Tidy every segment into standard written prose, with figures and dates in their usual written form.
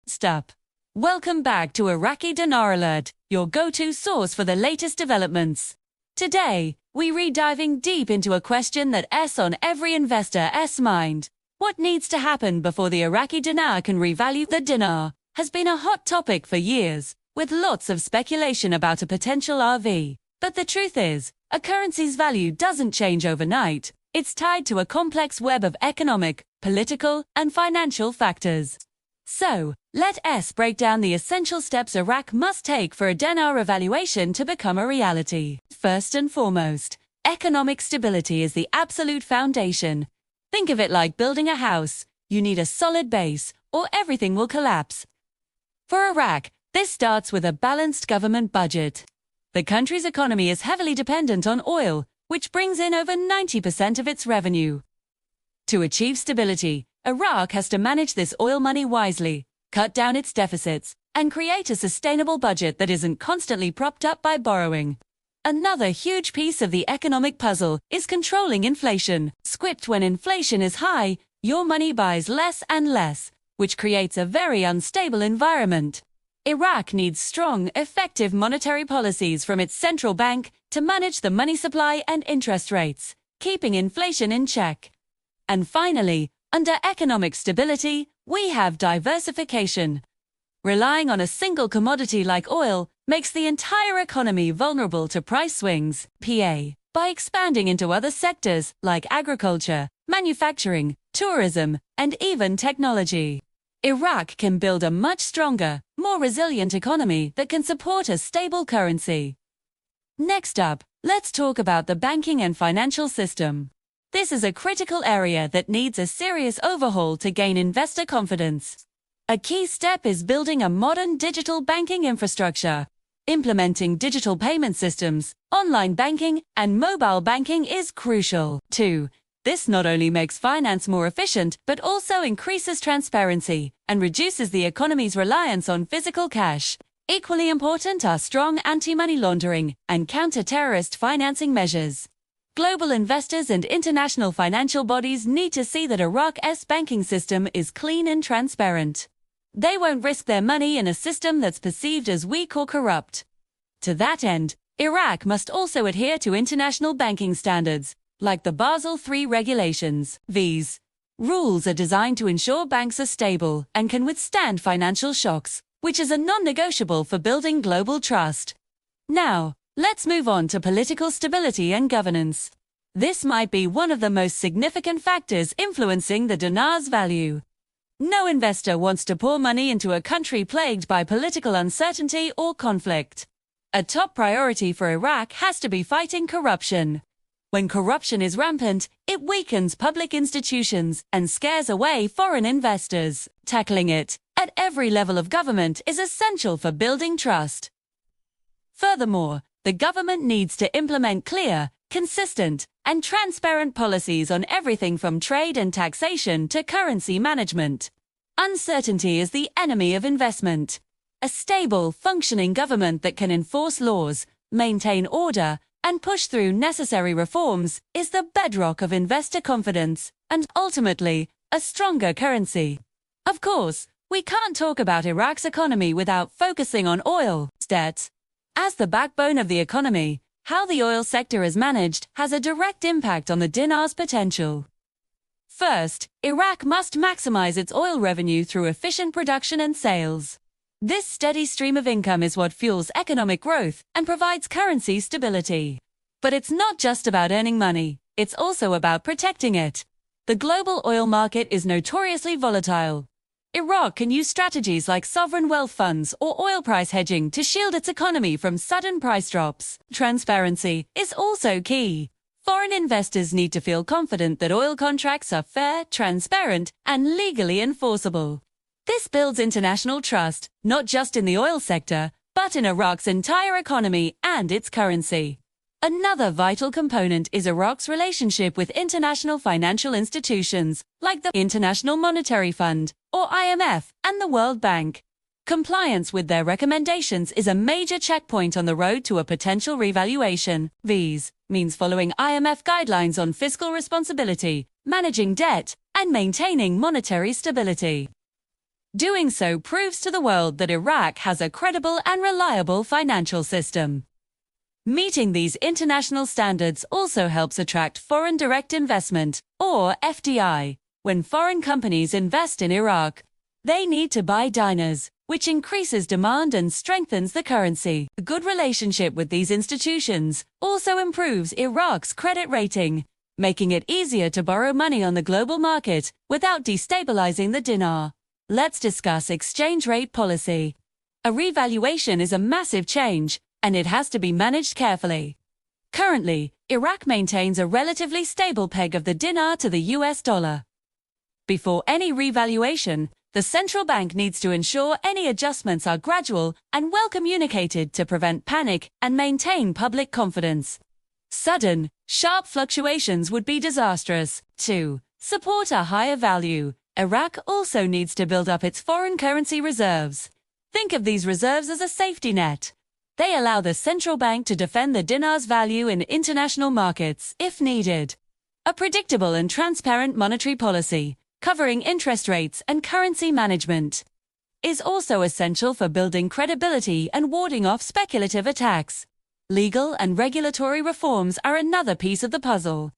Step. Welcome back to Iraqi Dinar Alert, your go-to source for the latest developments. Today, we're diving deep into a question that's on every investor's mind. What needs to happen before the Iraqi dinar can revalue? The dinar has been a hot topic for years, with lots of speculation about a potential RV. But the truth is, a currency's value doesn't change overnight. It's tied to a complex web of economic, political, and financial factors. So, let's break down the essential steps Iraq must take for a dinar revaluation to become a reality. First and foremost, economic stability is the absolute foundation. Think of it like building a house. You need a solid base, or everything will collapse. For Iraq, this starts with a balanced government budget. The country's economy is heavily dependent on oil, which brings in over 90% of its revenue. To achieve stability, Iraq has to manage this oil money wisely, cut down its deficits, and create a sustainable budget that isn't constantly propped up by borrowing. Another huge piece of the economic puzzle is controlling inflation. When inflation is high, your money buys less and less, which creates a very unstable environment. Iraq needs strong, effective monetary policies from its central bank to manage the money supply and interest rates, keeping inflation in check. And finally, under economic stability, we have diversification. Relying on a single commodity like oil makes the entire economy vulnerable to price swings. By expanding into other sectors like agriculture, manufacturing, tourism, and even technology, Iraq can build a much stronger, more resilient economy that can support a stable currency. Next up, let's talk about the banking and financial system. This is a critical area that needs a serious overhaul to gain investor confidence. A key step is building a modern digital banking infrastructure. Implementing digital payment systems, online banking, and mobile banking is crucial, too. This not only makes finance more efficient, but also increases transparency and reduces the economy's reliance on physical cash. Equally important are strong anti-money laundering and counter-terrorist financing measures. Global investors and international financial bodies need to see that Iraq's banking system is clean and transparent. They won't risk their money in a system that's perceived as weak or corrupt. To that end, Iraq must also adhere to international banking standards, like the Basel III regulations. These rules are designed to ensure banks are stable and can withstand financial shocks, which is a non-negotiable for building global trust. Now, let's move on to political stability and governance. This might be one of the most significant factors influencing the dinar's value. No investor wants to pour money into a country plagued by political uncertainty or conflict. A top priority for Iraq has to be fighting corruption. When corruption is rampant, it weakens public institutions and scares away foreign investors. Tackling it at every level of government is essential for building trust. Furthermore, the government needs to implement clear, consistent, and transparent policies on everything from trade and taxation to currency management. Uncertainty is the enemy of investment. A stable, functioning government that can enforce laws, maintain order, and push through necessary reforms is the bedrock of investor confidence and, ultimately, a stronger currency. Of course, we can't talk about Iraq's economy without focusing on oil. As the backbone of the economy, how the oil sector is managed has a direct impact on the dinar's potential. First, Iraq must maximize its oil revenue through efficient production and sales. This steady stream of income is what fuels economic growth and provides currency stability. But it's not just about earning money, it's also about protecting it. The global oil market is notoriously volatile. Iraq can use strategies like sovereign wealth funds or oil price hedging to shield its economy from sudden price drops. Transparency is also key. Foreign investors need to feel confident that oil contracts are fair, transparent, and legally enforceable. This builds international trust, not just in the oil sector, but in Iraq's entire economy and its currency. Another vital component is Iraq's relationship with international financial institutions, like the International Monetary Fund, or IMF, and the World Bank. Compliance with their recommendations is a major checkpoint on the road to a potential revaluation. These means following IMF guidelines on fiscal responsibility, managing debt, and maintaining monetary stability. Doing so proves to the world that Iraq has a credible and reliable financial system. Meeting these international standards also helps attract foreign direct investment, or FDI. When foreign companies invest in Iraq, they need to buy dinars, which increases demand and strengthens the currency. A good relationship with these institutions also improves Iraq's credit rating, making it easier to borrow money on the global market without destabilizing the dinar. Let's discuss exchange rate policy. A revaluation is a massive change, and it has to be managed carefully. Currently, Iraq maintains a relatively stable peg of the dinar to the US dollar. Before any revaluation, the central bank needs to ensure any adjustments are gradual and well communicated to prevent panic and maintain public confidence. Sudden, sharp fluctuations would be disastrous. To support a higher value, Iraq also needs to build up its foreign currency reserves. Think of these reserves as a safety net. They allow the central bank to defend the dinar's value in international markets if needed. A predictable and transparent monetary policy, covering interest rates and currency management, is also essential for building credibility and warding off speculative attacks. Legal and regulatory reforms are another piece of the puzzle.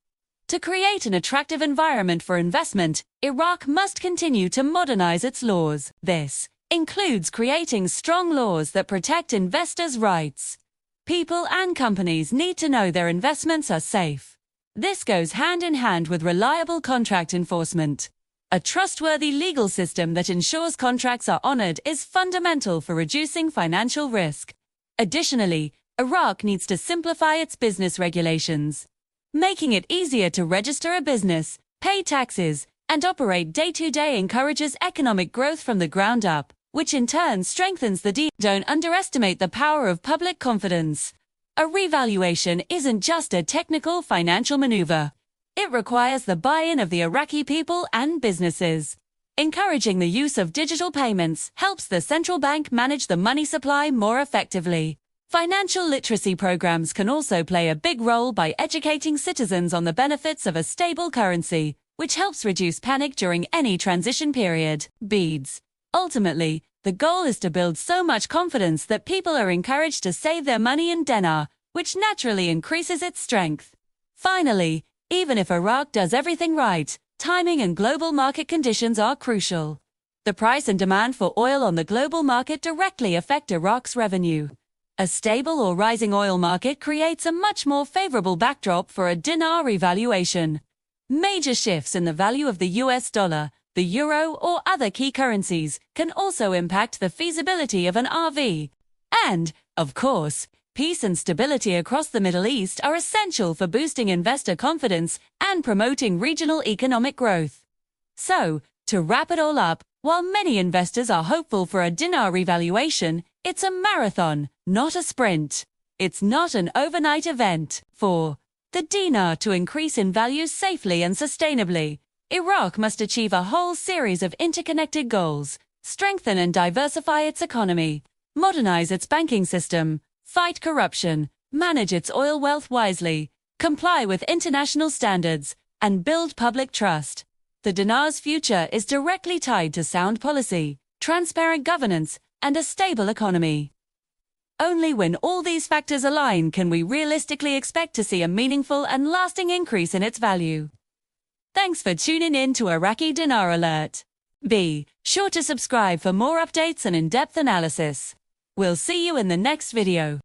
To create an attractive environment for investment, Iraq must continue to modernize its laws. This includes creating strong laws that protect investors' rights. People and companies need to know their investments are safe. This goes hand in hand with reliable contract enforcement. A trustworthy legal system that ensures contracts are honored is fundamental for reducing financial risk. Additionally, Iraq needs to simplify its business regulations. Making it easier to register a business, pay taxes, and operate day-to-day encourages economic growth from the ground up, which in turn strengthens the dinar. Don't underestimate the power of public confidence. A revaluation isn't just a technical financial maneuver. It requires the buy-in of the Iraqi people and businesses. Encouraging the use of digital payments helps the central bank manage the money supply more effectively. Financial literacy programs can also play a big role by educating citizens on the benefits of a stable currency, which helps reduce panic during any transition period. Beads. Ultimately, the goal is to build so much confidence that people are encouraged to save their money in dinar, which naturally increases its strength. Finally, even if Iraq does everything right, timing and global market conditions are crucial. The price and demand for oil on the global market directly affect Iraq's revenue. A stable or rising oil market creates a much more favorable backdrop for a dinar revaluation. Major shifts in the value of the US dollar, the euro, or other key currencies can also impact the feasibility of an RV. And, of course, peace and stability across the Middle East are essential for boosting investor confidence and promoting regional economic growth. So, to wrap it all up, while many investors are hopeful for a dinar revaluation, it's a marathon, not a sprint. It's not an overnight event. For the dinar to increase in value safely and sustainably, Iraq must achieve a whole series of interconnected goals: strengthen and diversify its economy, modernize its banking system, fight corruption, manage its oil wealth wisely, comply with international standards, and build public trust. The dinar's future is directly tied to sound policy, transparent governance, and a stable economy. Only when all these factors align can we realistically expect to see a meaningful and lasting increase in its value. Thanks for tuning in to Iraqi Dinar Alert. Be sure to subscribe for more updates and in-depth analysis. We'll see you in the next video.